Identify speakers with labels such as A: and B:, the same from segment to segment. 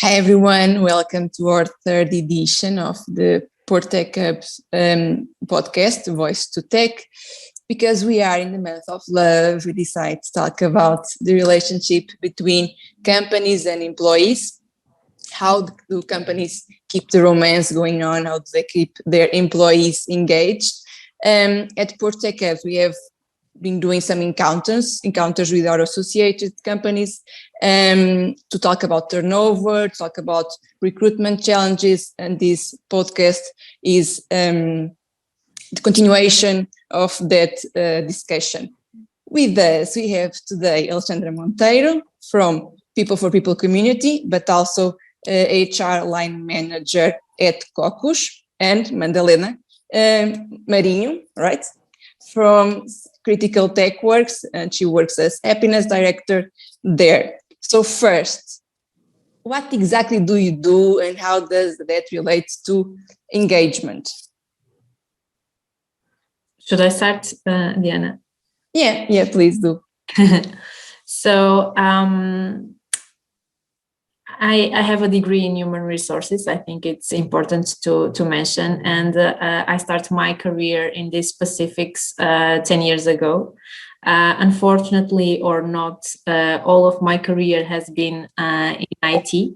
A: Hi everyone, welcome to our third edition of the Porto Hub's podcast, Voice2Tech. Because we are in the month of love, we decide to talk about the relationship between companies and employees. How do companies keep the romance going on? How do they keep their employees engaged? At Porto Hub, we have been doing some encounters with our associated companies to talk about turnover, talk about recruitment challenges, and this podcast is the continuation of that discussion. With us, we have today Alexandra Monteiro from People for People community, but also HR line manager at Cocos, and Madalena Marinho, right? From Critical Tech Works, and she works as happiness director there. So first, what exactly do you do and how does that relate to engagement?
B: Should I start, Diana?
A: Yeah, please do.
B: So I have a degree in human resources. I think it's important to mention. And I started my career in these specifics 10 years ago. Unfortunately or not, all of my career has been in IT.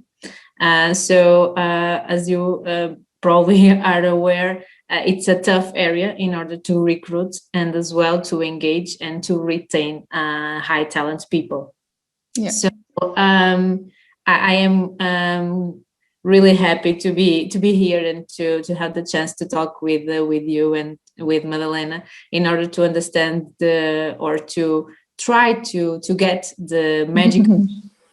B: So as you probably are aware, it's a tough area in order to recruit and as well to engage and to retain high talent people.
A: Yeah.
B: So I am really happy to be here and to have the chance to talk with you and with Madalena in order to understand or to try to get the magic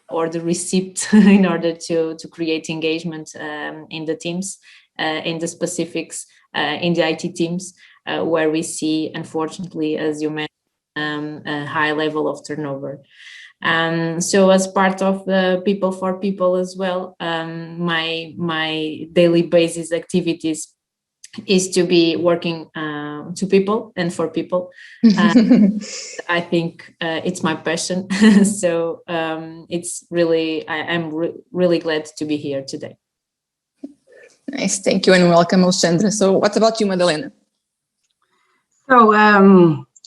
B: or the receipt in order to create engagement in the teams, in the specifics, in the IT teams, where we see, unfortunately, as you mentioned, a high level of turnover. So as part of the People for People as well, my daily basis activities is to be working to people and for people. I think it's my passion. So it's really, I'm really glad to be here today.
A: Nice, thank you and welcome, Alexandra. So what about you, Madalena?
C: So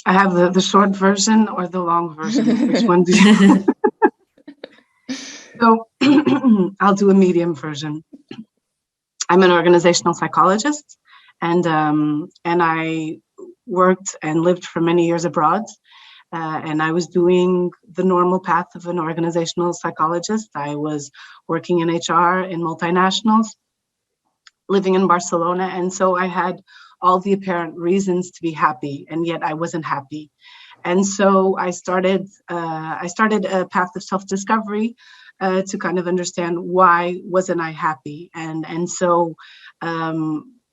C: I have the short version or the long version. Which one do you? So I'll do a medium version. I'm an organizational psychologist, and I worked and lived for many years abroad. And I was doing the normal path of an organizational psychologist. I was working in HR in multinationals, living in Barcelona, and so I had all the apparent reasons to be happy, and yet I wasn't happy. And so I started a path of self-discovery to kind of understand why wasn't I happy. And so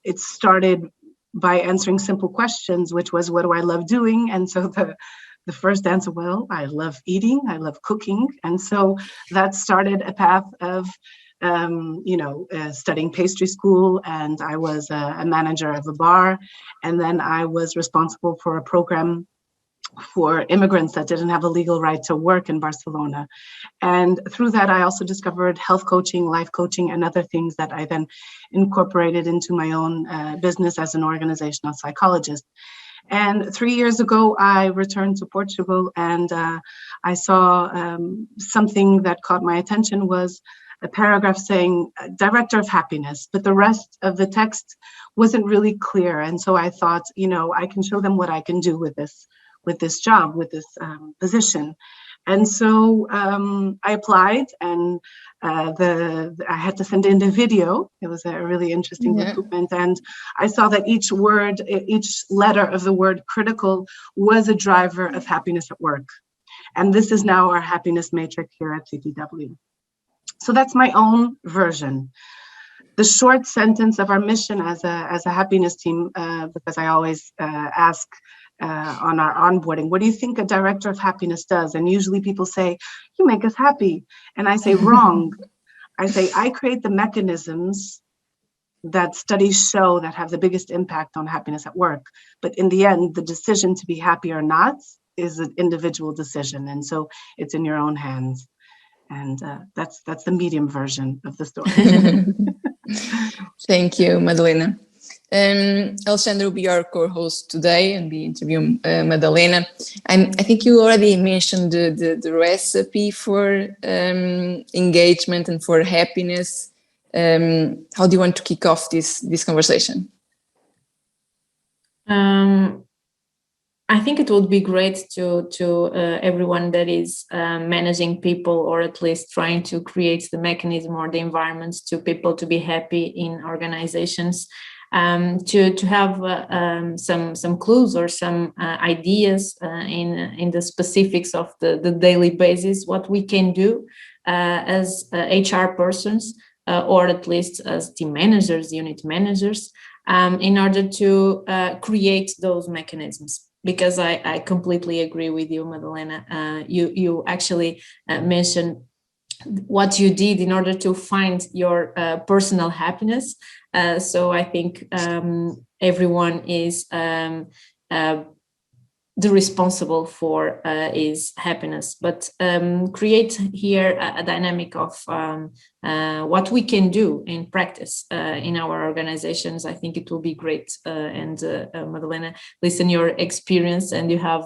C: it started by answering simple questions, which was, what do I love doing? And so the first answer, well, I love eating, I love cooking. And so that started a path of studying pastry school, and I was a manager of a bar, and then I was responsible for a program for immigrants that didn't have a legal right to work in Barcelona. And through that, I also discovered health coaching, life coaching, and other things that I then incorporated into my own business as an organizational psychologist. And 3 years ago, I returned to Portugal, and I saw something that caught my attention was a paragraph saying director of happiness, but the rest of the text wasn't really clear. And so I thought, I can show them what I can do with this job, with this position. And so I applied, and I had to send in the video. It was a really interesting recruitment. And I saw that each letter of the word critical was a driver of happiness at work. And this is now our happiness matrix here at CTW. So that's my own version. The short sentence of our mission as a happiness team, because I always ask on our onboarding, what do you think a director of happiness does? And usually people say, you make us happy. And I say, wrong. I say, I create the mechanisms that studies show that have the biggest impact on happiness at work. But in the end, the decision to be happy or not is an individual decision. And so it's in your own hands. And that's the medium version of the story.
A: Thank you, Madalena. Alexandra will be our co-host today and be interviewing Madalena. I think you already mentioned the recipe for engagement and for happiness. How do you want to kick off this conversation?
B: I think it would be great to everyone that is managing people, or at least trying to create the mechanism or the environments to people to be happy in organizations, to have some clues or some ideas in the specifics of the daily basis, what we can do as HR persons, or at least as team managers, unit managers, in order to create those mechanisms. Because I completely agree with you, Madalena. You actually mentioned what you did in order to find your personal happiness. So I think everyone is the responsible for is happiness, but create here a dynamic of what we can do in practice in our organizations. I think it will be great. And Madalena, listen your experience, and you have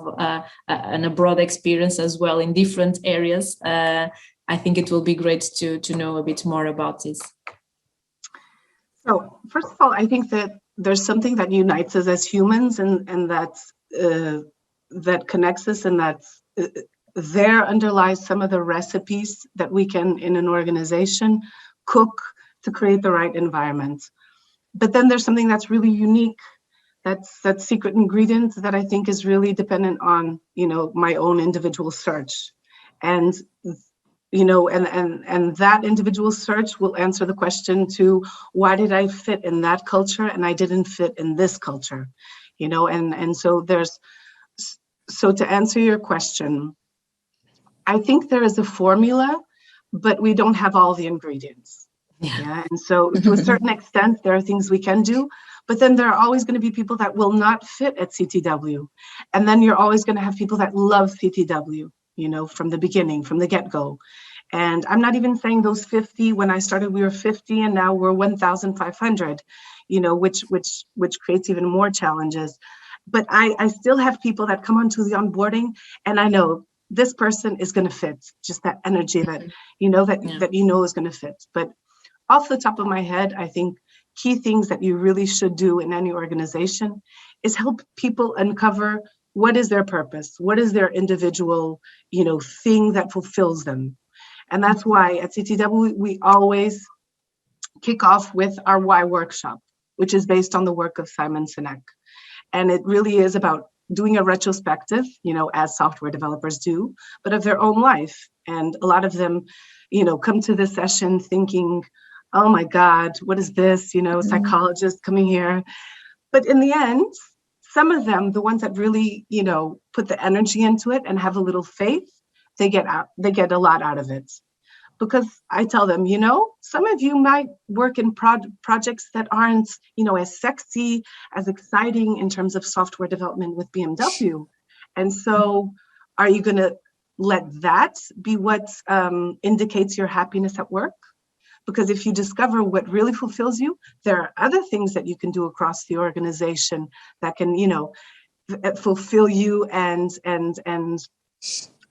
B: an abroad experience as well in different areas. I think it will be great to know a bit more about this.
C: So first of all, I think that there's something that unites us as humans, and that's that connects us, and that's there underlies some of the recipes that we can, in an organization, cook to create the right environment. But then there's something that's really unique, that's that secret ingredient that I think is really dependent on, my own individual search. And and that individual search will answer the question to why did I fit in that culture and I didn't fit in this culture, and so to answer your question, I think there is a formula, but we don't have all the ingredients. Yeah. And so to a certain extent, there are things we can do, but then there are always going to be people that will not fit at CTW. And then you're always going to have people that love CTW, from the beginning, from the get-go. And I'm not even saying those 50, when I started, we were 50 and now we're 1,500, which creates even more challenges. But I still have people that come onto the onboarding, and I know this person is going to fit, just that energy that, is going to fit. But off the top of my head, I think key things that you really should do in any organization is help people uncover what is their purpose, what is their individual, thing that fulfills them. And that's why at CTW, we always kick off with our why workshop, which is based on the work of Simon Sinek. And it really is about doing a retrospective, as software developers do, but of their own life. And a lot of them, come to this session thinking, oh my God, what is this? Psychologists coming here. But in the end, some of them, the ones that really, put the energy into it and have a little faith, they get a lot out of it. Because I tell them, some of you might work in projects that aren't, as sexy, as exciting in terms of software development with BMW. And so are you going to let that be what indicates your happiness at work? Because if you discover what really fulfills you, there are other things that you can do across the organization that can, fulfill you and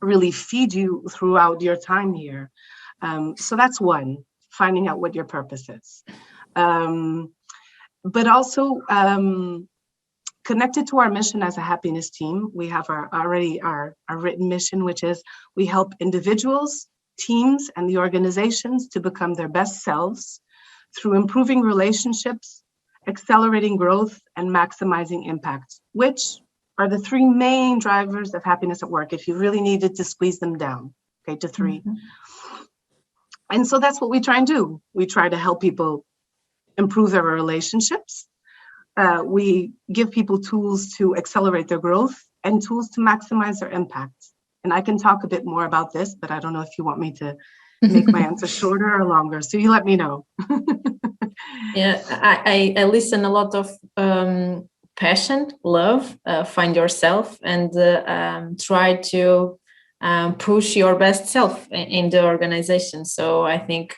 C: really feed you throughout your time here. So that's one, finding out what your purpose is. But also connected to our mission as a happiness team, we have our written mission, which is we help individuals, teams, and the organizations to become their best selves through improving relationships, accelerating growth, and maximizing impact, which are the three main drivers of happiness at work, if you really needed to squeeze them down, to three. Mm-hmm. And so that's what we try and do. We try to help people improve their relationships. We give people tools to accelerate their growth and tools to maximize their impact. And I can talk a bit more about this, but I don't know if you want me to make my answer shorter or longer. So you let me know.
B: Yeah, I listen a lot of passion, love, find yourself, and try to push your best self in the organization. So I think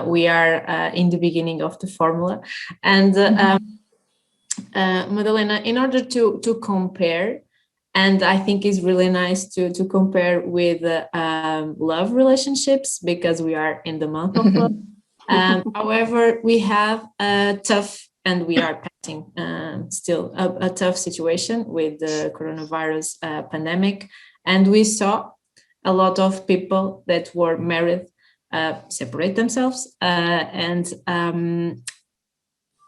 B: we are in the beginning of the formula. And Madalena, in order to compare, and I think it's really nice to compare with love relationships, because we are in the month of love. However, we have a tough, and we are passing still a tough situation with the coronavirus pandemic. And we saw a lot of people that were married separate themselves. And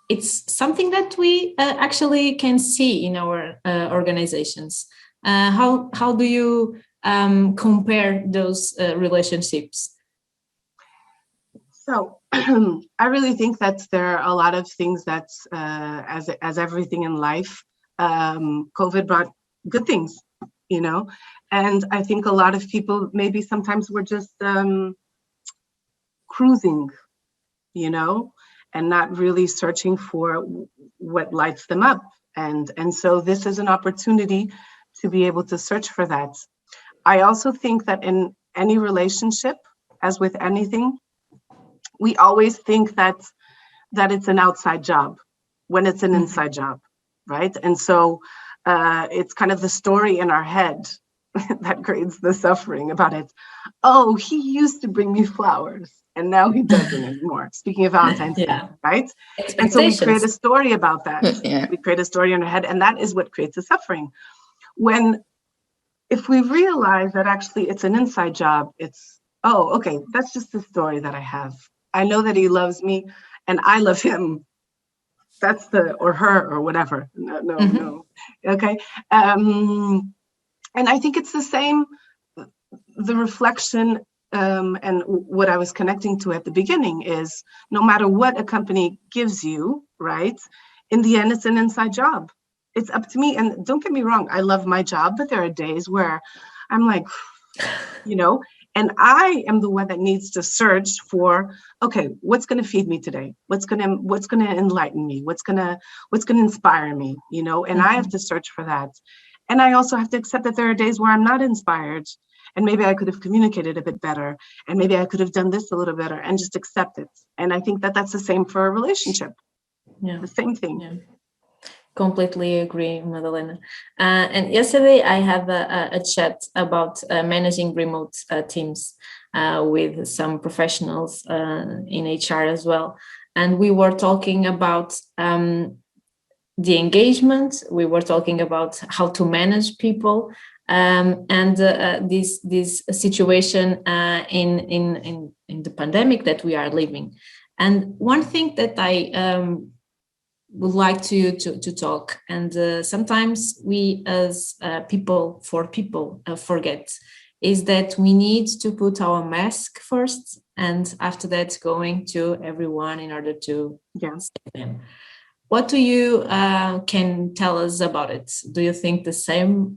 B: it's something that we actually can see in our organizations. How do you compare those relationships?
C: So I really think that there are a lot of things that, as everything in life, COVID brought good things, you know, and I think a lot of people maybe sometimes were just cruising, you know, and not really searching for what lights them up. And so this is an opportunity to be able to search for that. I also think that in any relationship, as with anything, we always think that it's an outside job when it's an inside job, right? And so it's kind of the story in our head that creates the suffering about it. Oh, he used to bring me flowers and now he doesn't anymore. Speaking of Valentine's Day, right? And so we create a story about that.
A: Yeah.
C: We create a story in our head, and that is what creates the suffering. If we realize that actually it's an inside job, it's, oh, okay, that's just the story that I have. I know that he loves me and I love him. That's or her or whatever. No. Okay. And I think it's the same, the reflection and what I was connecting to at the beginning is no matter what a company gives you, right? In the end, it's an inside job. It's up to me. And don't get me wrong, I love my job, but there are days where I'm like, you know, and I am the one that needs to search for, okay, what's going to feed me today? What's going to enlighten me? What's going to inspire me? You know, and I have to search for that. And I also have to accept that there are days where I'm not inspired, and maybe I could have communicated a bit better, and maybe I could have done this a little better, and just accept it. And I think that that's the same for a relationship. Yeah, the same thing.
B: Yeah. Completely agree, Madalena. And yesterday I had a chat about managing remote teams with some professionals in HR as well. And we were talking about the engagement. We were talking about how to manage people and this situation in the pandemic that we are living. And one thing that I would like to talk, and sometimes we as people forget, is that we need to put our mask first, and after that going to everyone in order to save them. What do you can tell us about it? Do you think the same?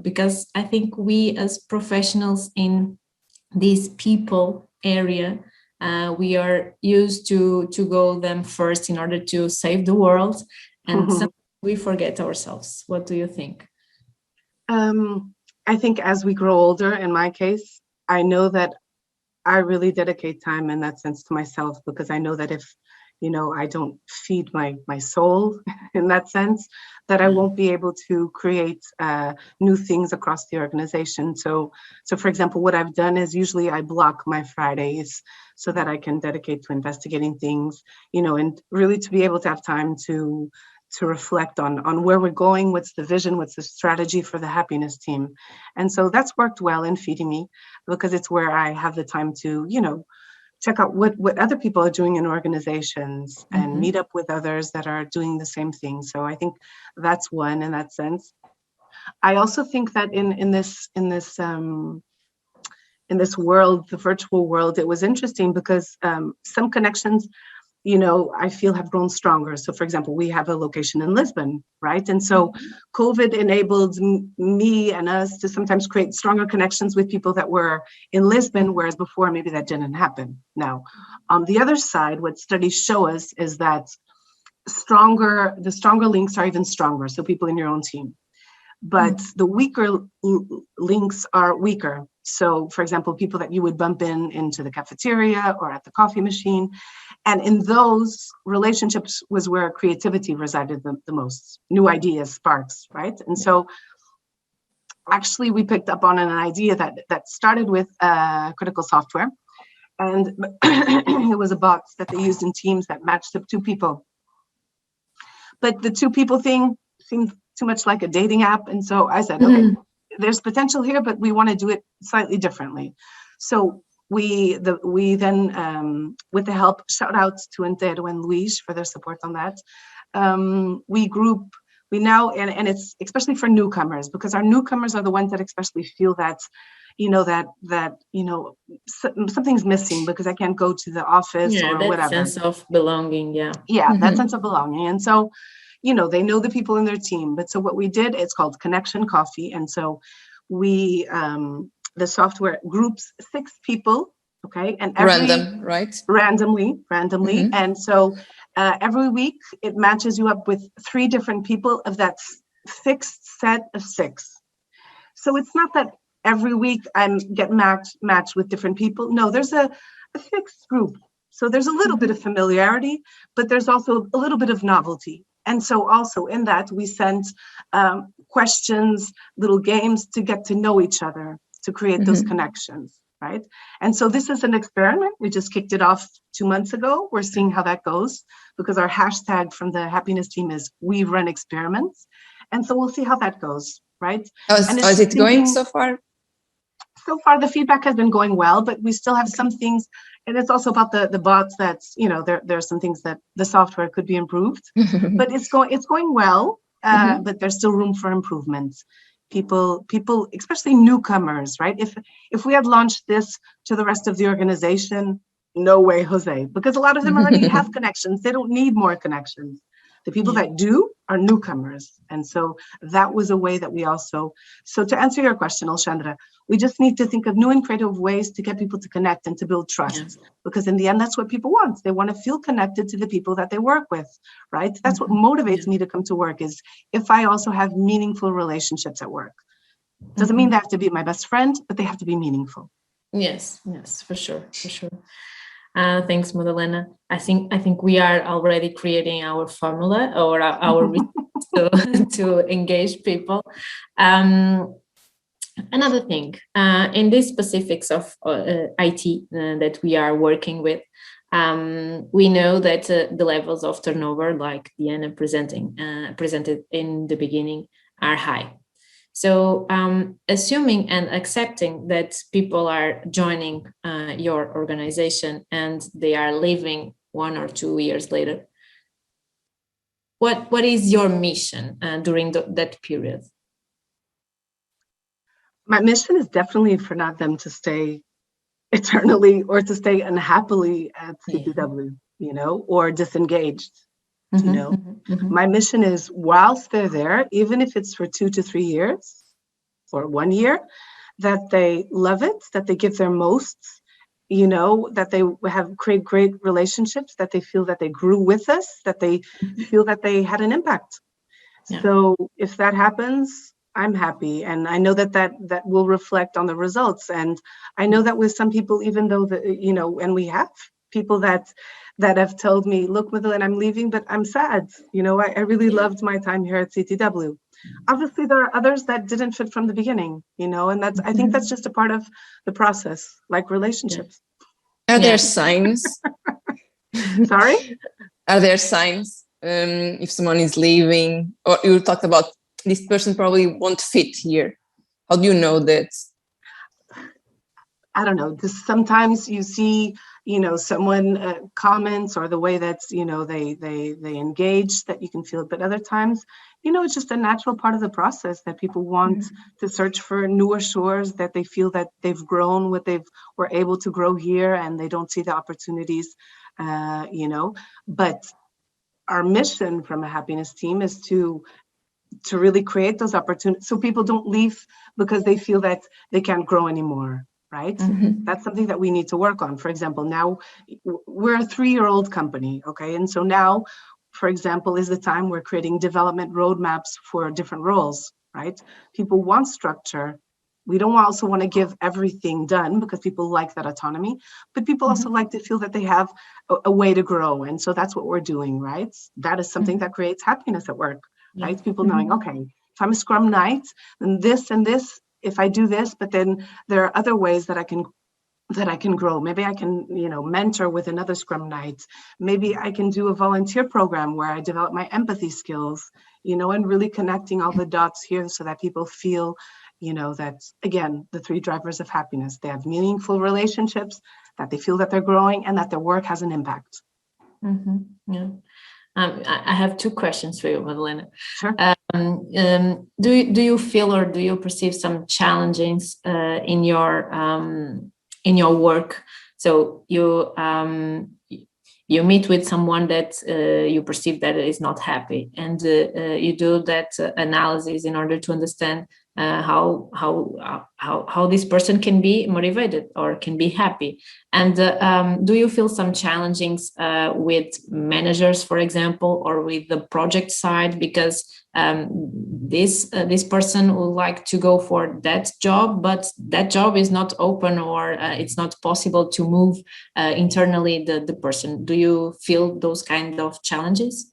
B: Because I think we as professionals in this people area, we are used to go them first in order to save the world, and sometimes we forget ourselves. What do you think?
C: I think as we grow older, in my case, I know that I really dedicate time in that sense to myself, because I know that if, you know, I don't feed my soul in that sense, that I won't be able to create new things across the organization. So for example, what I've done is usually I block my Fridays so that I can dedicate to investigating things, you know, and really to be able to have time to reflect on where we're going, what's the vision, what's the strategy for the happiness team. And so that's worked well in feeding me, because it's where I have the time to, you know, check out what other people are doing in organizations and meet up with others that are doing the same thing. So I think that's one in that sense. I also think that in this world, the virtual world, it was interesting because some connections, you know, I feel have grown stronger. So for example, we have a location in Lisbon, right? And so COVID enabled me and us to sometimes create stronger connections with people that were in Lisbon, whereas before maybe that didn't happen. Now, on the other side, what studies show us is that the stronger links are even stronger. So people in your own team. but the weaker links are weaker. So, for example, people that you would bump into the cafeteria or at the coffee machine. And in those relationships was where creativity resided the most, new ideas, sparks, right? And so actually we picked up on an idea that started with critical software. And it was a box that they used in Teams that matched up two people. But the two people thing seemed too much like a dating app. And so I said, okay, there's potential here, but we want to do it slightly differently. So we then, with the help, shout outs to Antero and Luis for their support on that. We now, and it's especially for newcomers, because our newcomers are the ones that especially feel that, something's missing because I can't go to the office or
B: that
C: whatever.
B: Sense of belonging,
C: that sense of belonging. And so, they know the people in their team. But so what we did, it's called Connection Coffee. And so we, the software groups 6 people, okay? And randomly. And so every week it matches you up with 3 different people of that fixed set of 6. So it's not that every week I get matched with different people. No, there's a fixed group. So there's a little bit of familiarity, but there's also a little bit of novelty. And so also in that we sent questions, little games to get to know each other, to create those connections, right? And so this is an experiment. We just kicked it off 2 months ago. We're seeing how that goes, because our hashtag from the happiness team is "We Run Experiments." And so we'll see how that goes, right?
A: How's it going so far?
C: So far, the feedback has been going well, but we still have some things. And it's also about the bots that's, there are some things that the software could be improved, but it's going well, but there's still room for improvement. People, especially newcomers, right? If we had launched this to the rest of the organization, no way, Jose, because a lot of them already have connections. They don't need more connections. The people that do are newcomers. And so that was a way that we also, so to answer your question, Alexandra, we just need to think of new and creative ways to get people to connect and to build trust, because in the end, that's what people want. They want to feel connected to the people that they work with, right? That's what motivates me to come to work, is if I also have meaningful relationships at work. Doesn't mean they have to be my best friend, but they have to be meaningful.
B: Yes, for sure. Thanks, Madalena. I think we are already creating our formula or our to engage people. Another thing, in the specifics of IT that we are working with, we know that the levels of turnover, like Diana presented in the beginning, are high. So assuming and accepting that people are joining your organization and they are leaving 1 or 2 years later, what is your mission during that period?
C: My mission is definitely for not them to stay eternally or to stay unhappily at CTW, or disengaged. My mission is, whilst they're there, even if it's for 2 to 3 years or 1 year, that they love it, that they give their most, that they create great relationships, that they feel that they grew with us, that they feel that they had an impact. So if that happens, I'm happy. And I know that will reflect on the results. And I know that with some people, even though and we have people that have told me, look, Madalena, I'm leaving, but I'm sad. I really loved my time here at CTW. Obviously, there are others that didn't fit from the beginning, and I think that's just a part of the process, like relationships.
A: Are there signs?
C: Sorry?
A: Are there signs if someone is leaving, or you talked about this person probably won't fit here? How do you know that?
C: I don't know. Because sometimes you see, someone comments, or the way that's, they engage, that you can feel it. But other times, it's just a natural part of the process that people want to search for newer shores, that they feel that they've grown, were able to grow here, and they don't see the opportunities, But our mission from a happiness team is to really create those opportunities, so people don't leave because they feel that they can't grow anymore, right? That's something that we need to work on. For example, now we're a 3-year-old company, okay? And so now, for example, is the time we're creating development roadmaps for different roles, right? People want structure. We don't also want to give everything done because people like that autonomy, but people also like to feel that they have a way to grow. And so that's what we're doing, right? That is something that creates happiness at work, right? People knowing, okay, if I'm a Scrum Knight, then this and this, if I do this, but then there are other ways that I can grow. Maybe I can, mentor with another Scrum Knight. Maybe I can do a volunteer program where I develop my empathy skills, and really connecting all the dots here so that people feel, that, again, the 3 drivers of happiness. They have meaningful relationships, that they feel that they're growing, and that their work has an impact.
B: Yeah. I have 2 questions for you, Madalena.
C: Sure.
B: Do you feel or do you perceive some challenges in your work? So you meet with someone that you perceive that is not happy, and you do that analysis in order to understand how this person can be motivated or can be happy. And do you feel some challenges with managers, for example, or with the project side, because this person would like to go for that job, but that job is not open, or it's not possible to move internally the person? Do you feel those kind of challenges?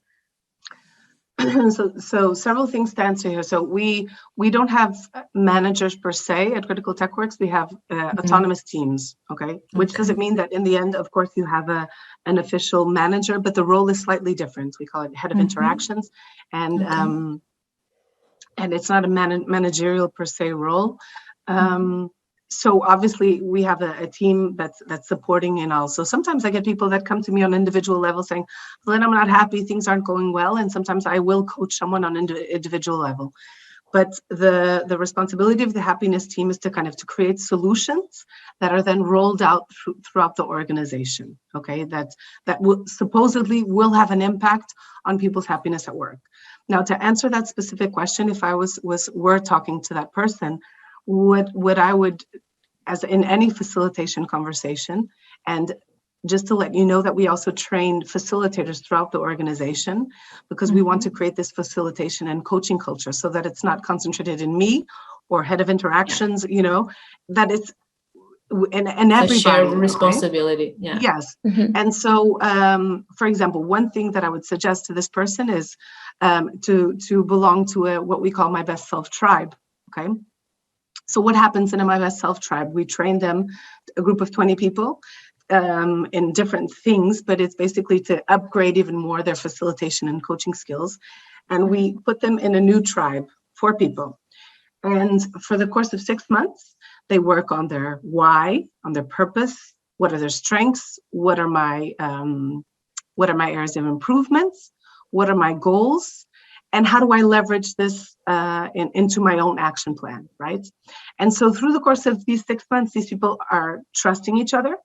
C: So several things to answer here. So we don't have managers per se at Critical Tech Works. We have autonomous teams, okay? Which doesn't mean that in the end, of course, you have an official manager, but the role is slightly different. We call it head of interactions, and it's not a managerial per se role. So obviously we have a team that's supporting, and also sometimes I get people that come to me on individual level saying, "Well, I'm not happy, things aren't going well," and sometimes I will coach someone on individual level. But the responsibility of the happiness team is to create solutions that are then rolled out throughout the organization. Okay, that will supposedly will have an impact on people's happiness at work. Now, to answer that specific question, if I were talking to that person, what I would, as in any facilitation conversation, and just to let you know that we also train facilitators throughout the organization, because we want to create this facilitation and coaching culture so that it's not concentrated in me or head of interactions, that it's and everybody.
B: A shared responsibility.
C: Right? Yeah. Yes. And so, for example, one thing that I would suggest to this person is to belong to what we call My Best Self tribe. Okay. So what happens in a My Best Self tribe? We train them, a group of 20 people, in different things, but it's basically to upgrade even more their facilitation and coaching skills. And we put them in a new tribe, 4 people. And for the course of 6 months, they work on their why, on their purpose. What are their strengths? What are my areas of improvements? What are my goals? And how do I leverage this into my own action plan, right? And so through the course of these 6 months, these people are trusting each other,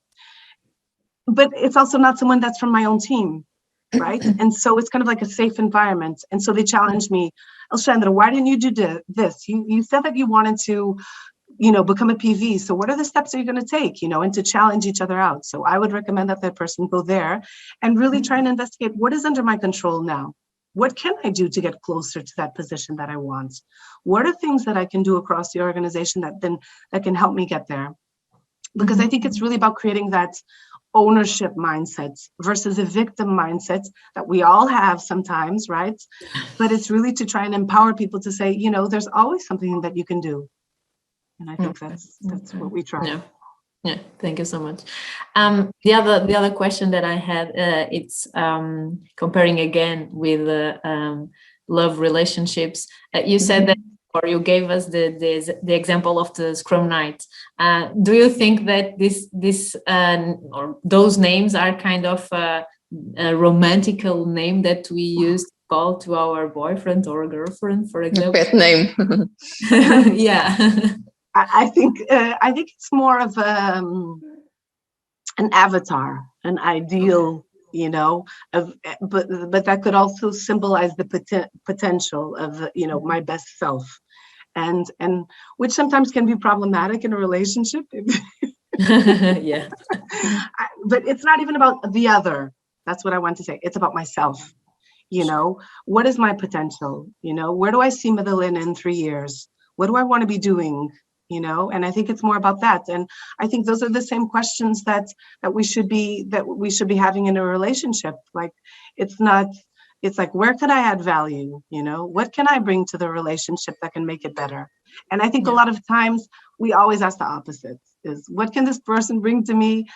C: but it's also not someone that's from my own team, right? And so it's kind of like a safe environment. And so they challenge me, Alexandra, why didn't you do this? You said that you wanted to, become a PV. So what are the steps that you're going to take, and to challenge each other out. So I would recommend that person go there and really try and investigate what is under my control now. What can I do to get closer to that position that I want? What are things that I can do across the organization that can help me get there? Because I think it's really about creating that ownership mindset versus a victim mindset that we all have sometimes, right? But it's really to try and empower people to say, there's always something that you can do. And I think that's what we try.
B: Yeah, thank you so much. The other question that I had, it's comparing again with love relationships. You said that, or you gave us the example of the Scrum Knight. Do you think that this or those names are kind of a romantical name that we use to call to our boyfriend or girlfriend, for example?
A: Pet name.
B: Yeah.
C: I think it's more of an avatar, an ideal, but that could also symbolize the potential of, my best self, and which sometimes can be problematic in a relationship.
B: Yeah.
C: But it's not even about the other. That's what I want to say. It's about myself. You know, what is my potential? You know, where do I see Madalena in 3 years? What do I want to be doing? You know, and I think it's more about that. And I think those are the same questions that we should be having in a relationship. Like, it's like, where can I add value? You know, what can I bring to the relationship that can make it better? And I think a lot of times we always ask the opposite, is what can this person bring to me?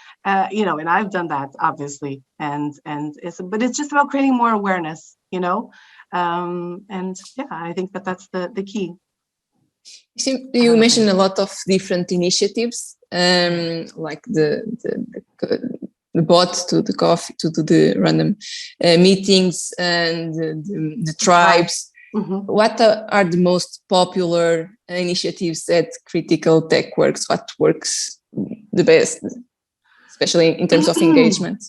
C: You know, and I've done that, obviously. But it's just about creating more awareness, you know? And yeah, I think that's the key.
A: You mentioned a lot of different initiatives, like the bot to the coffee, to the random meetings, and the tribes. Mm-hmm. What are the most popular initiatives at Critical Tech Works? What works the best, especially in terms of engagement?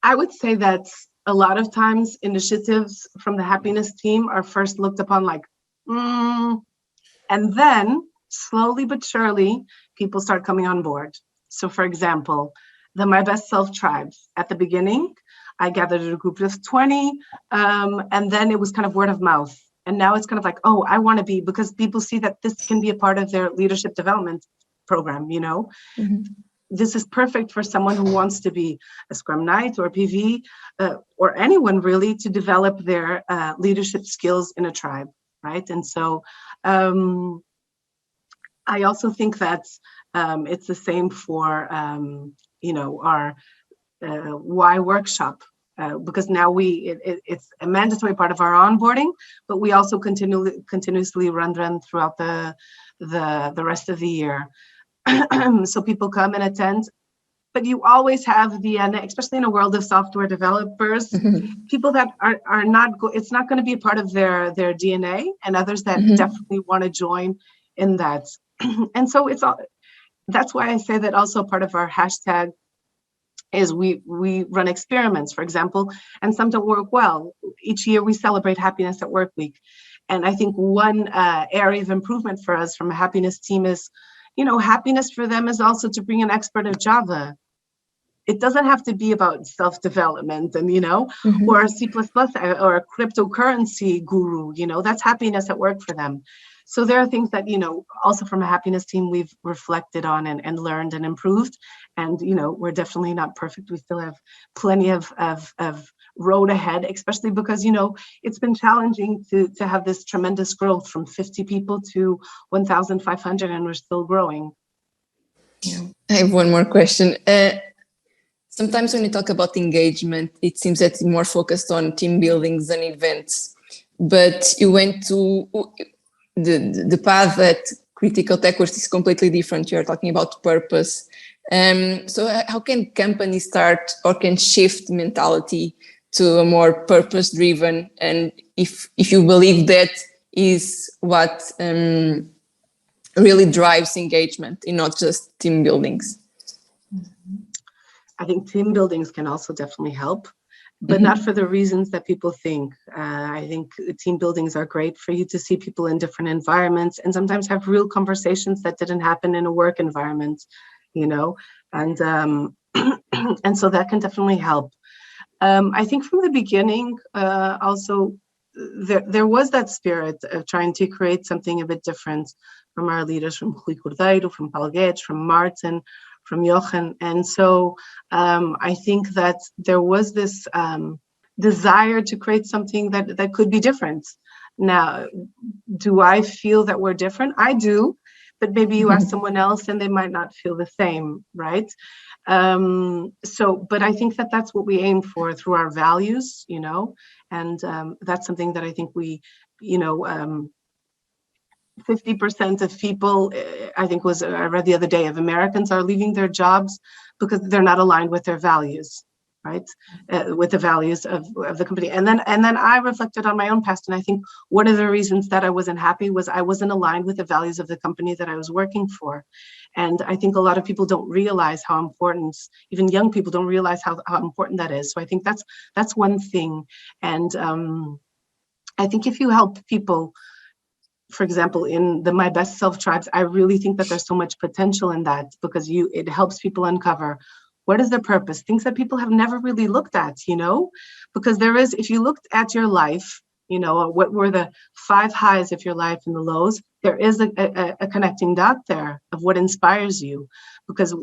C: I would say that a lot of times initiatives from the happiness team are first looked upon like, and then slowly but surely, people start coming on board. So for example, the My Best Self tribes, at the beginning, I gathered a group of 20, and then it was kind of word of mouth. And now it's kind of like, oh, I want to be, because people see that this can be a part of their leadership development program, you know? Mm-hmm. This is perfect for someone who wants to be a Scrum Knight or a PV, or anyone really, to develop their leadership skills in a tribe, right? And so I also think that it's the same for, you know, our why workshop, because now it's a mandatory part of our onboarding, but we also continuously run them throughout the rest of the year. So people come and attend, but you always have the, especially in a world of software developers, people that are not, it's not going to be a part of their DNA, and others that definitely want to join in that. And so it's all, that's why I say that also part of our hashtag is we run experiments, for example, and some don't work well. Each year we celebrate Happiness at Work Week. And I think one area of improvement for us from a happiness team is, you know, happiness for them is also to bring an expert of Java. It doesn't have to be about self-development and, you know, or C++ or a cryptocurrency guru, you know, that's happiness at work for them. So there are things that, you know, also from a happiness team, we've reflected on and learned and improved. And, you know, we're definitely not perfect. We still have plenty of road ahead, especially because, you know, it's been challenging to have this tremendous growth from 50 people to 1,500, and we're still growing.
A: Yeah. I have one more question. Sometimes when you talk about engagement, it seems that you're more focused on team buildings and events, but you went to the path that Critical Tech Works is completely different. You're talking about purpose. So how can companies start or can shift mentality to a more purpose-driven, and if you believe that is what really drives engagement and not just team buildings?
C: I think team buildings can also definitely help, but not for the reasons that people think. I think team buildings are great for you to see people in different environments and sometimes have real conversations that didn't happen in a work environment, you know, and so that can definitely help. I think from the beginning, also, there was that spirit of trying to create something a bit different from our leaders, from Rui Cordeiro, from Paulo Guedes, from Martin, from Jochen. And so I think that there was this desire to create something that could be different. Now, do I feel that we're different? I do, but maybe you ask someone else and they might not feel the same, right? But I think that that's what we aim for through our values, you know, and that's something that I think we, you know, 50% of people, I think I read the other day, of Americans are leaving their jobs because they're not aligned with their values, right? With the values of the company. And then I reflected on my own past, and I think one of the reasons that I wasn't happy was I wasn't aligned with the values of the company that I was working for. And I think a lot of people don't realize how important, even young people don't realize how important that is. So I think that's one thing. And I think if you help people, for example, in the My Best Self tribes, I really think that there's so much potential in that, because it helps people uncover What is their purpose? Things that people have never really looked at, because there is, if you looked at your life, what were the 5 highs of your life and the lows, there is a connecting dot there of what inspires you, because,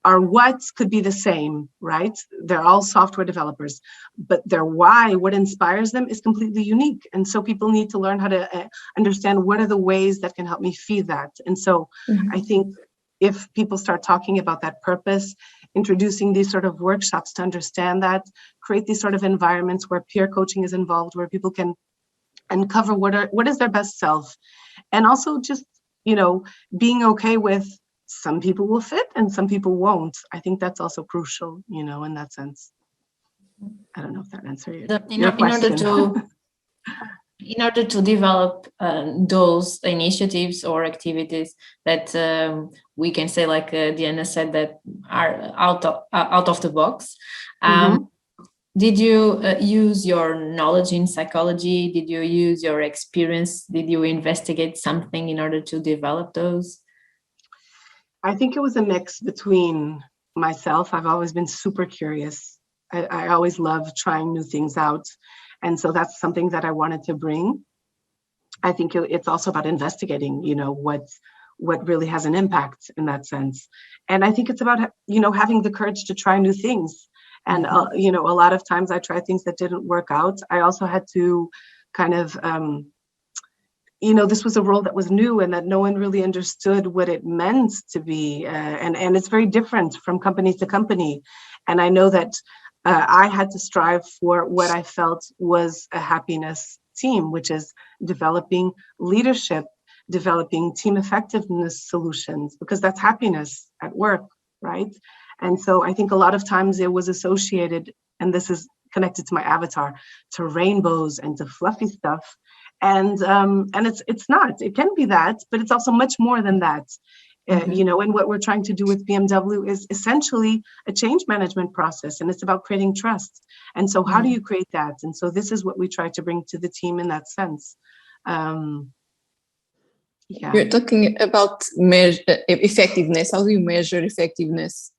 C: our whats could be the same, right? They're all software developers, but their why, what inspires them, is completely unique. And so people need to learn how to understand what are the ways that can help me feed that. And so I think if people start talking about that purpose, introducing these sort of workshops to understand that, create these sort of environments where peer coaching is involved, where people can uncover what is their best self, and also just, being okay with some people will fit and some people won't. I think that's also crucial, in that sense. I don't know if that answers your question.
B: In order to develop those initiatives or activities that we can say, like Diana said, that are out of the box, did you use your knowledge in psychology? Did you use your experience? Did you investigate something in order to develop those?
C: I think it was a mix between myself. I've always been super curious. I always love trying new things out. And so that's something that I wanted to bring. I think it's also about investigating, what really has an impact in that sense. And I think it's about, having the courage to try new things. And, a lot of times I tried things that didn't work out. I also had to kind of, this was a role that was new and that no one really understood what it meant to be. And it's very different from company to company. And I know that I had to strive for what I felt was a happiness team, which is developing leadership, developing team effectiveness solutions, because that's happiness at work, right? And so I think a lot of times it was associated, and this is connected to my avatar, to rainbows and to fluffy stuff. And it's not. It can be that, but it's also much more than that. And what we're trying to do with BMW is essentially a change management process, and it's about creating trust. And so how do you create that? And so this is what we try to bring to the team in that sense.
A: You're talking about effectiveness. How do you measure effectiveness?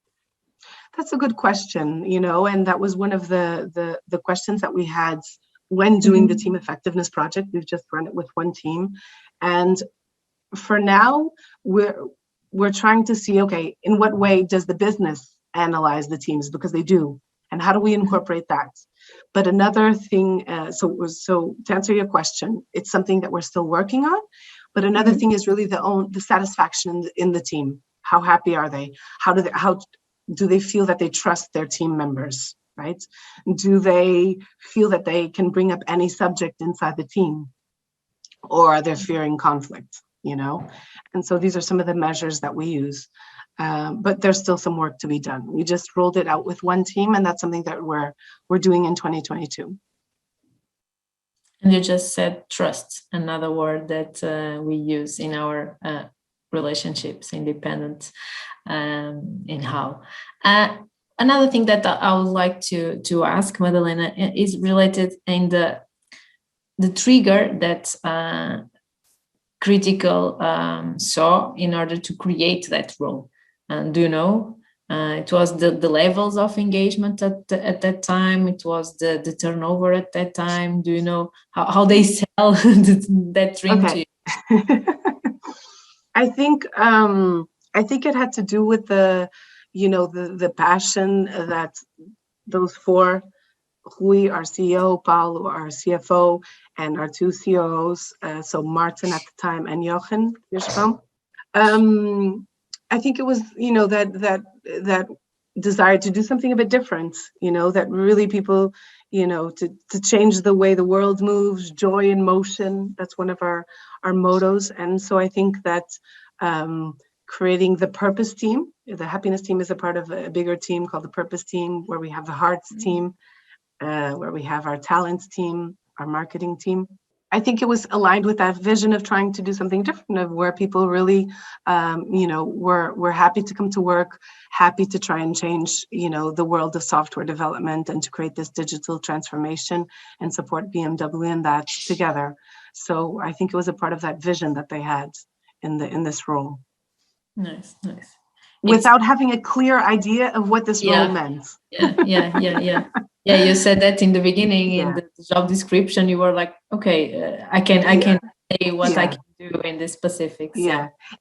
C: That's a good question, and that was one of the questions that we had when doing the team effectiveness project. We've just run it with one team. And for now, we're trying to see, okay, in what way does the business analyze the teams? Because they do. And how do we incorporate that? But another thing, so to answer your question, it's something that we're still working on. But another thing is really the satisfaction in the team. How happy are they? How do they feel that they trust their team members, right? Do they feel that they can bring up any subject inside the team? Or are they fearing conflict, And so these are some of the measures that we use. But there's still some work to be done. We just rolled it out with one team, and that's something that we're doing in 2022.
B: And you just said trust, another word that we use in our relationships, independent, in how. Another thing that I would like to ask Madalena is related in the trigger that Critical saw in order to create that role. Do you know? It was the levels of engagement at that time. It was the turnover at that time. Do you know how they sell that dream to you?
C: I think it had to do with the passion that those 4, Rui, our CEO, Paulo, our CFO, and our 2 COOs, so Martin at the time and Jochen Hirschbaum. I think it was, that desire to do something a bit different, that really people, to change the way the world moves, joy in motion. That's one of our mottos. And so I think that creating the purpose team, the happiness team is a part of a bigger team called the purpose team, where we have the hearts team, where we have our talents team, our marketing team. I think it was aligned with that vision of trying to do something different, of where people really, were happy to come to work, happy to try and change, the world of software development and to create this digital transformation and support BMW in that together. So I think it was a part of that vision that they had in this role.
B: Nice.
C: without having a clear idea of what this role meant.
B: Yeah. You said that in the beginning in the job description. You were like, okay, I can say what I can do in the specifics.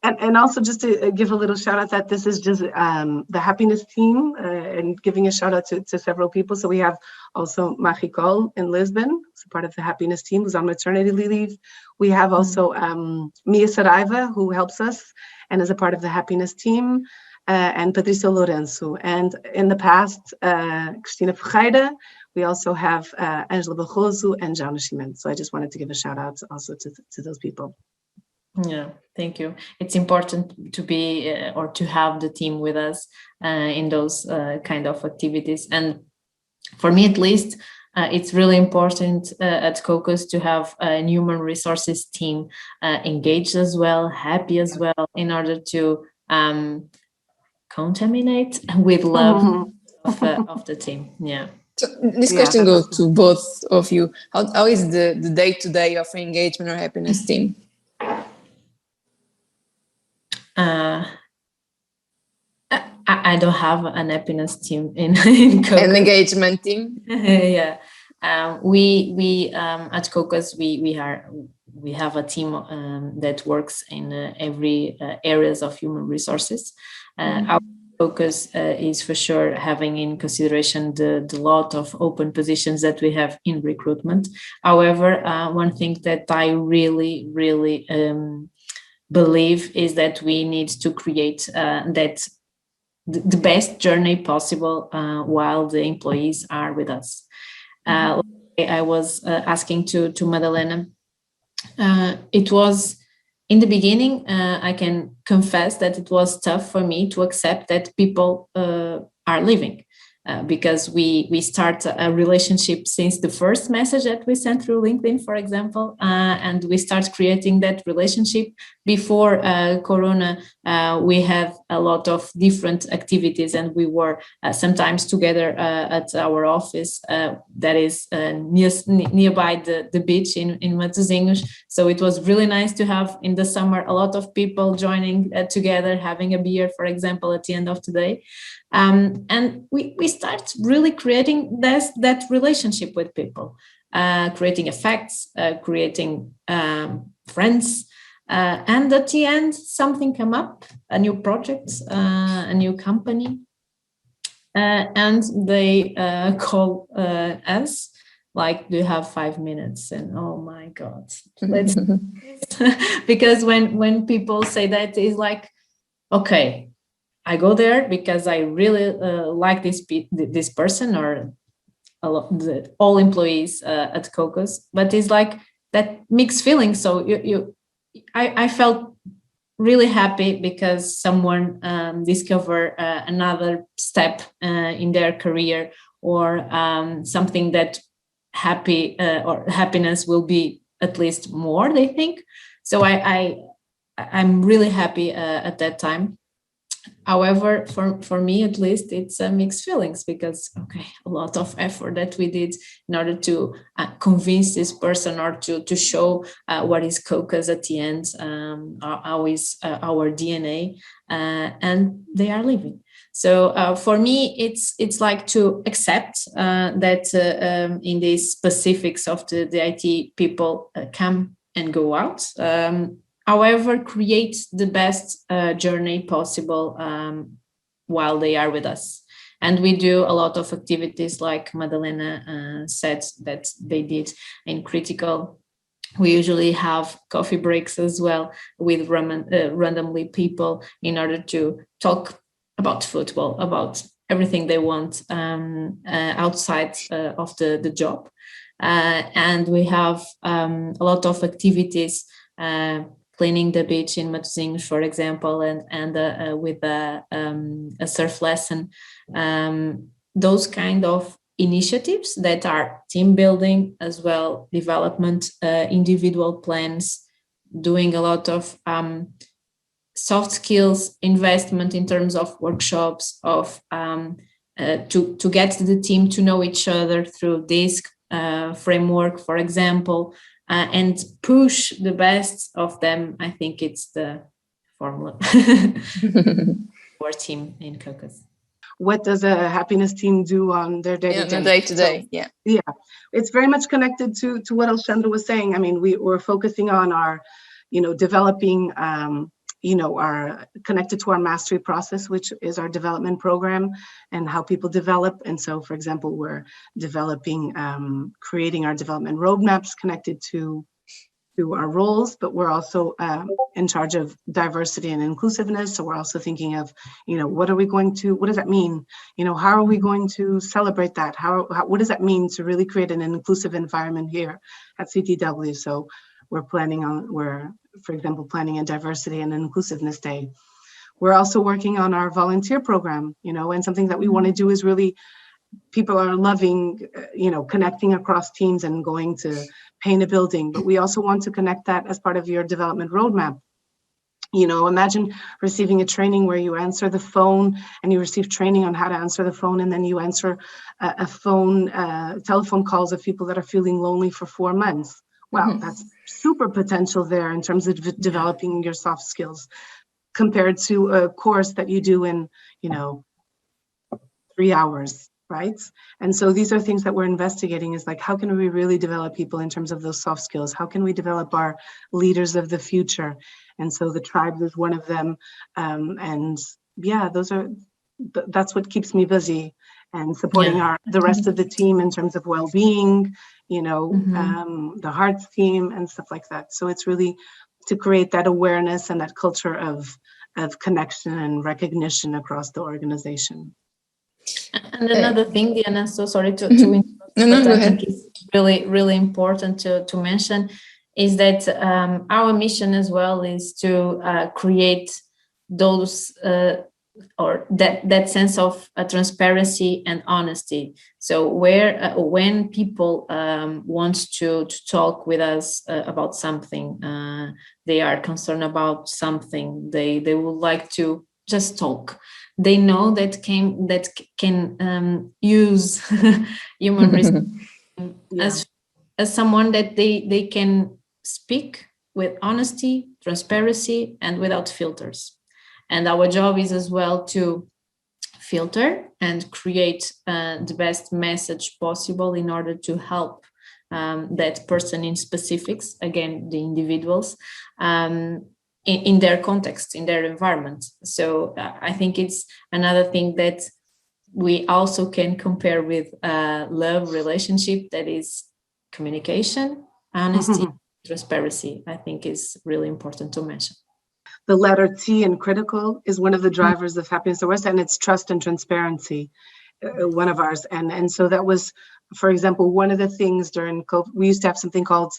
C: And also just to give a little shout out that this is just the happiness team, and giving a shout out to several people. So we have also Magicol in Lisbon, who's a part of the happiness team, who's on maternity leave. We have also Mia Saraiva, who helps us and is a part of the happiness team, and Patricia Lourenço. And in the past, Cristina Ferreira. We also have Angela Barroso and João Nascimento. So I just wanted to give a shout out also to those people.
B: Yeah, thank you. It's important to be or to have the team with us in those kind of activities. And for me, at least, it's really important at COCOS to have a human resources team engaged as well, happy as well, in order to contaminate with love of the team. Yeah.
A: So this question goes to both of you. How is the day-to-day of engagement or happiness team?
B: I don't have an happiness team in COCOS.
A: An engagement team?
B: Yeah. We at COCOS we have a team that works in every areas of human resources. Our focus is for sure having in consideration the lot of open positions that we have in recruitment. However, one thing that I really believe is that we need to create that the best journey possible while the employees are with us. I was asking to Madalena. It was in the beginning, I can confess that it was tough for me to accept that people are leaving because we start a relationship since the first message that we sent through LinkedIn, for example, and we start creating that relationship. Before Corona, we have a lot of different activities, and we were sometimes together at our office that is nearby the beach in Matosinhos. So it was really nice to have in the summer a lot of people joining together, having a beer, for example, at the end of the day. And we start really creating that relationship with people, creating effects, creating friends. And at the end, something come up, a new project, a new company, and they call us like, do you have 5 minutes? And oh my God, let's because when people say that, it's like, okay, I go there because I really like this person or all employees at COCOS, but it's like that mixed feeling. So I felt really happy because someone discovered another step in their career or something that happiness will be at least more, they think. So I'm really happy at that time. However, for me, at least, it's mixed feelings because, okay, a lot of effort that we did in order to convince this person or to show what is COCOS at the end, how is our DNA, and they are leaving. So for me, it's like to accept that in the specifics of the IT, people come and go out. However, create the best journey possible while they are with us. And we do a lot of activities like Madalena said that they did in Critical. We usually have coffee breaks as well with randomly people in order to talk about football, about everything they want outside of the job. And we have a lot of activities cleaning the beach in Matosinhos, for example, and with a surf lesson. Those kind of initiatives that are team building as well, development, individual plans, doing a lot of soft skills investment in terms of workshops, of to get the team to know each other through DISC framework, for example. And push the best of them. I think it's the formula. our team in Caucus.
C: What does a happiness team do on their day-to-day?
A: Day-to-day,
C: yeah. It's very much connected to what Alexandra was saying. I mean, we're focusing on our, developing, our connected to our mastery process, which is our development program and how people develop. And so, for example, we're developing, creating our development roadmaps connected to our roles, but we're also in charge of diversity and inclusiveness. So we're also thinking of, what does that mean? How are we going to celebrate that? What does that mean to really create an inclusive environment here at CTW? So we're, for example, planning a diversity and inclusiveness day. We're also working on our volunteer program, and something that we want to do is really, people are loving, connecting across teams and going to paint a building, but we also want to connect that as part of your development roadmap. Imagine receiving a training where you answer the phone and you receive training on how to answer the phone, and then you answer telephone calls of people that are feeling lonely for 4 months. Wow, that's super potential there in terms of developing your soft skills compared to a course that you do in, 3 hours. Right. And so these are things that we're investigating, is like, how can we really develop people in terms of those soft skills? How can we develop our leaders of the future? And so the tribes is one of them. That's what keeps me busy, and supporting the rest of the team in terms of well-being, the hearts team and stuff like that. So it's really to create that awareness and that culture of connection and recognition across the organization.
B: And another thing, Diana, so sorry to interrupt, but I think it's really, really important to mention is that our mission as well is to create those or that sense of transparency and honesty. So when people want to talk with us about something, they are concerned about something, they would like to just talk. They know that can use human resources as someone that they can speak with honesty, transparency, and without filters. And our job is as well to filter and create the best message possible in order to help that person in specifics, again, the individuals, in their context, in their environment. So I think it's another thing that we also can compare with love relationship, that is communication, honesty, transparency. I think is really important to mention.
C: The letter T in critical is one of the drivers of happiness at work, and it's trust and transparency, one of ours. And so that was, for example, one of the things during COVID, we used to have something called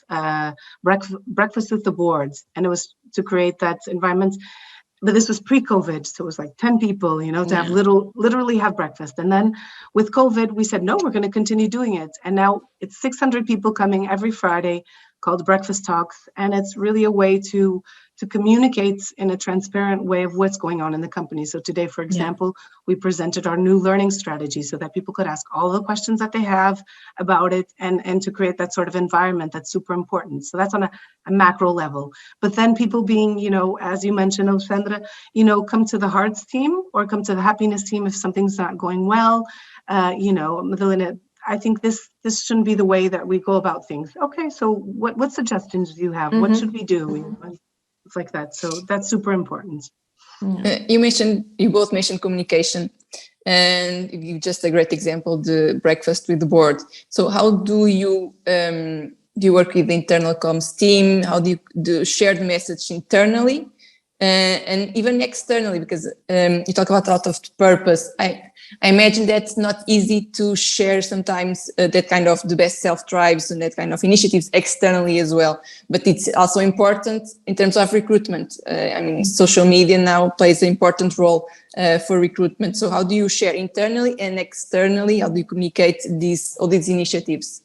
C: breakfast with the boards, and it was to create that environment. But this was pre-COVID, so it was like 10 people, to have literally have breakfast. And then with COVID, we said, no, we're going to continue doing it. And now it's 600 people coming every Friday, called Breakfast Talks. And it's really a way to communicate in a transparent way of what's going on in the company. So today, for example, we presented our new learning strategy so that people could ask all the questions that they have about it, and to create that sort of environment that's super important. So that's on a macro level. But then people being, as you mentioned, Alexandra, come to the hearts team or come to the happiness team if something's not going well. Madalena, I think this shouldn't be the way that we go about things. Okay, so what suggestions do you have? What should we do? It's like that. So that's super important.
A: You both mentioned communication, and you give just a great example, the breakfast with the board. So how do you work with the internal comms team? How do you share the message internally and even externally? Because you talk about out of purpose. I imagine that's not easy to share sometimes that kind of the best self drives and that kind of initiatives externally as well. But it's also important in terms of recruitment. Social media now plays an important role for recruitment. So how do you share internally and externally? How do you communicate all these initiatives?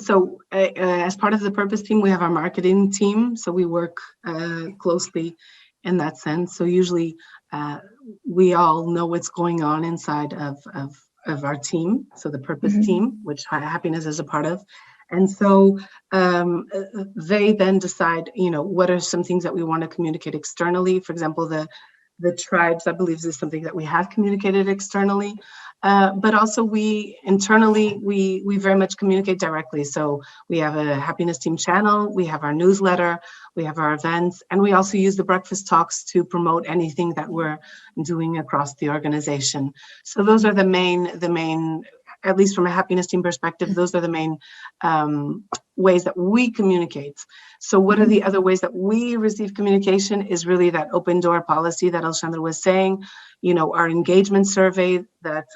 C: So as part of the purpose team, we have our marketing team. So we work closely in that sense. So usually we all know what's going on inside of our team. So the purpose team, which happiness is a part of. And so they then decide, what are some things that we want to communicate externally. For example, the tribes, I believe, is something that we have communicated externally. But also we internally, we very much communicate directly. So we have a happiness team channel, we have our newsletter, we have our events, and we also use the breakfast talks to promote anything that we're doing across the organization. So those are the main, at least from a happiness team perspective, those are the main ways that we communicate. So what are the other ways that we receive communication is really that open door policy that Alexandra was saying, our engagement survey that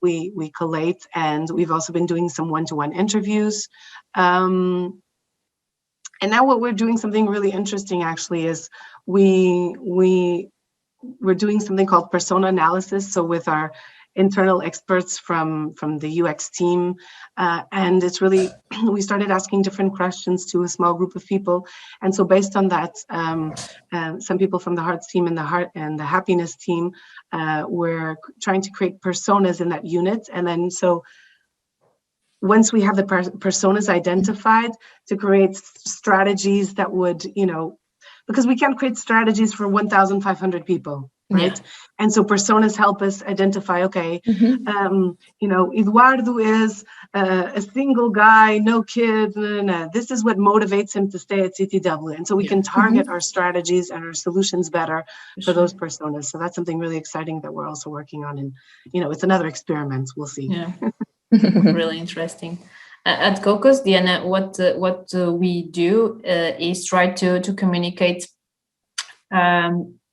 C: we collate, and we've also been doing some one-to-one interviews. And now what we're doing, something really interesting actually, is we're doing something called persona analysis. So with our internal experts from the UX team, and it's really, we started asking different questions to a small group of people, and so based on that, some people from the hearts team and the happiness team were trying to create personas in that unit, and then so once we have the personas identified, to create strategies that would, because we can't create strategies for 1,500 people. Right. Yeah. And so personas help us identify, okay, Eduardo is a single guy, no kids, this is what motivates him to stay at CTW. And so we can target our strategies and our solutions better for those personas. So that's something really exciting that we're also working on. And, it's another experiment. We'll see.
B: Yeah. Really interesting. At Cocos, Diana, what we do is try to communicate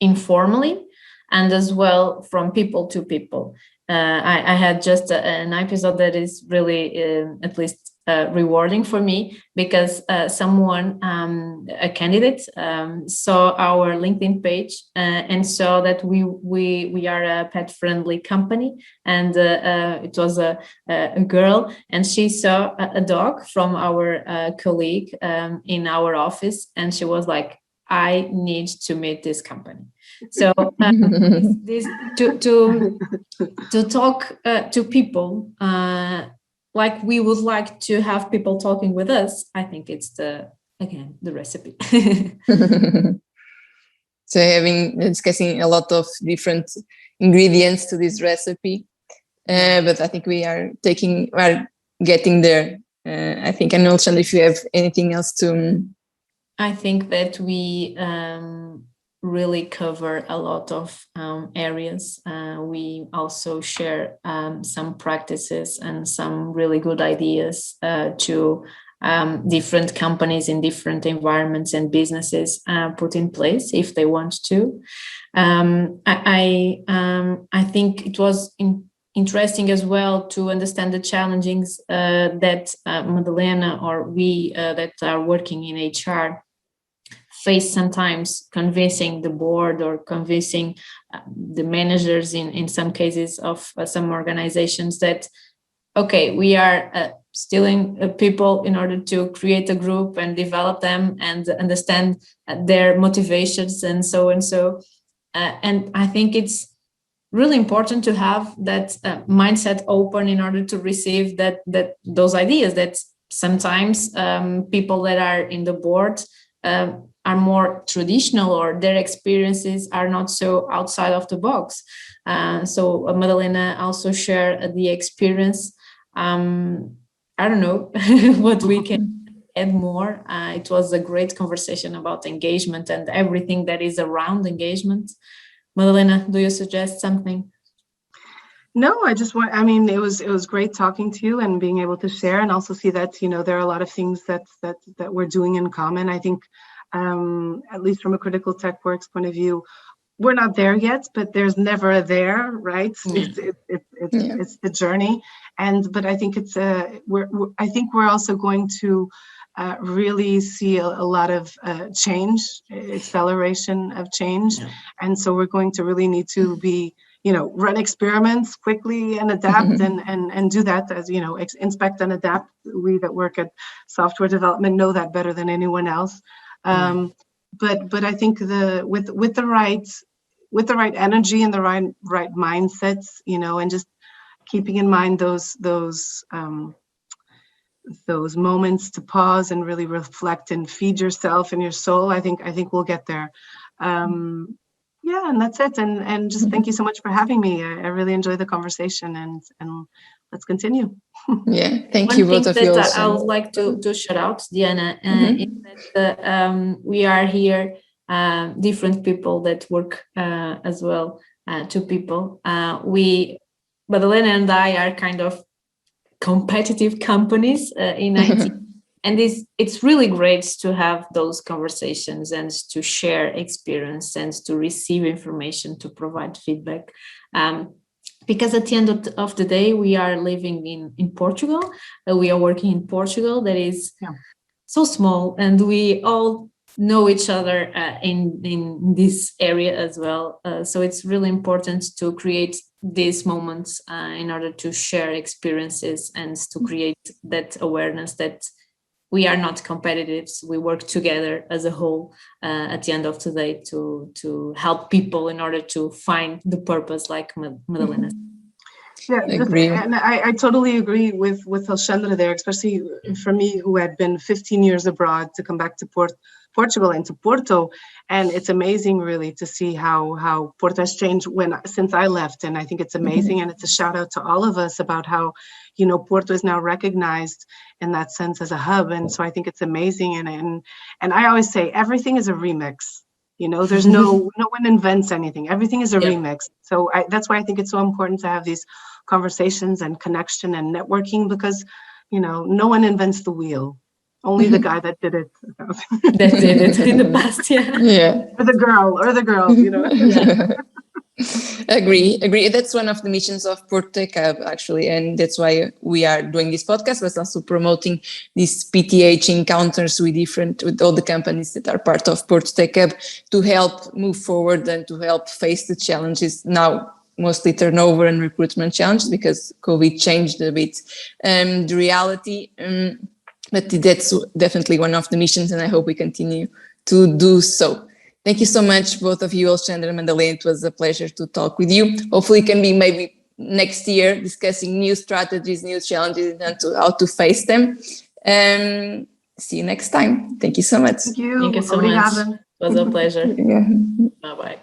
B: informally, and as well from people to people. I had just an episode that is really, at least rewarding for me, because someone, a candidate, saw our LinkedIn page and saw that we are a pet-friendly company, and it was a girl, and she saw a dog from our colleague in our office, and she was like, I need to meet this company. So this to talk to people like we would like to have people talking with us. I think it's the recipe.
A: So discussing a lot of different ingredients to this recipe, but I think we are getting there. I think. And Alexandra, if you have anything else to.
B: I think that we really cover a lot of areas. We also share some practices and some really good ideas to different companies in different environments and businesses put in place if they want to. I think it was interesting as well to understand the challenges that Madalena or we that are working in HR face sometimes, convincing the board or convincing the managers in some cases of some organizations that, okay, we are stealing people in order to create a group and develop them and understand their motivations and so and so. And I think it's really important to have that mindset open in order to receive those ideas that sometimes people that are in the board are more traditional, or their experiences are not so outside of the box. So Madalena also shared the experience. I don't know what we can add more. It was a great conversation about engagement and everything that is around engagement. Madalena, do you suggest something?
C: No, it was great talking to you and being able to share, and also see that, there are a lot of things that we're doing in common. I think, at least from a Critical Tech Works point of view, we're not there yet, but there's never a there, right? It's the journey, but I think we're also going to really see a lot of change, acceleration of change, and so we're going to really need to be, run experiments quickly and adapt and do that, as inspect and adapt. We that work at software development know that better than anyone else. But I think with the right energy and the right mindsets, and just keeping in mind those moments to pause and really reflect and feed yourself and your soul, I think we'll get there. Yeah, and that's it. And just thank you so much for having me. I really enjoyed the conversation, and let's continue.
A: Yeah, thank
B: One
A: you
B: thing
A: both of you
B: that I
A: also.
B: would like to shout out, Diana, is that we are here, different people that work as well, two people. Madalena and I are kind of competitive companies in IT. And it's really great to have those conversations and to share experience and to receive information, to provide feedback. Because at the end of the day, we are living in Portugal. We are working in Portugal that is so small, and we all know each other in this area as well. So it's really important to create these moments in order to share experiences and to create that awareness that we are not competitives. We work together as a whole at the end of the day to help people in order to find the purpose, like Madalena.
C: Yeah, and I totally agree with Alexandra there, especially for me, who had been 15 years abroad, to come back to Portugal and to Porto. And it's amazing really to see how Porto has changed since I left. And I think it's amazing. And it's a shout out to all of us about how, Porto is now recognized in that sense as a hub. And so I think it's amazing. And I always say everything is a remix. There's no one invents anything. Everything is a remix. So that's why I think it's so important to have these conversations and connection and networking, because, no one invents the wheel. Only the guy that did it.
B: That did it in the past,
A: Yeah.
C: Or the girl,
B: Yeah.
A: Agree. That's one of the missions of Porto Hub, actually, and that's why we are doing this podcast, but also promoting these PTH encounters with all the companies that are part of Porto Hub to help move forward and to help face the challenges now, mostly turnover and recruitment challenges, because COVID changed a bit the reality. But that's definitely one of the missions, and I hope we continue to do so. Thank you so much, both of you, Alexandra and Madalena. It was a pleasure to talk with you. Hopefully, it can be maybe next year discussing new strategies, new challenges, and how to face them. See you next time. Thank you so much.
C: Thank you.
B: Thank you so much. It was a pleasure.
A: Yeah.
B: Bye-bye.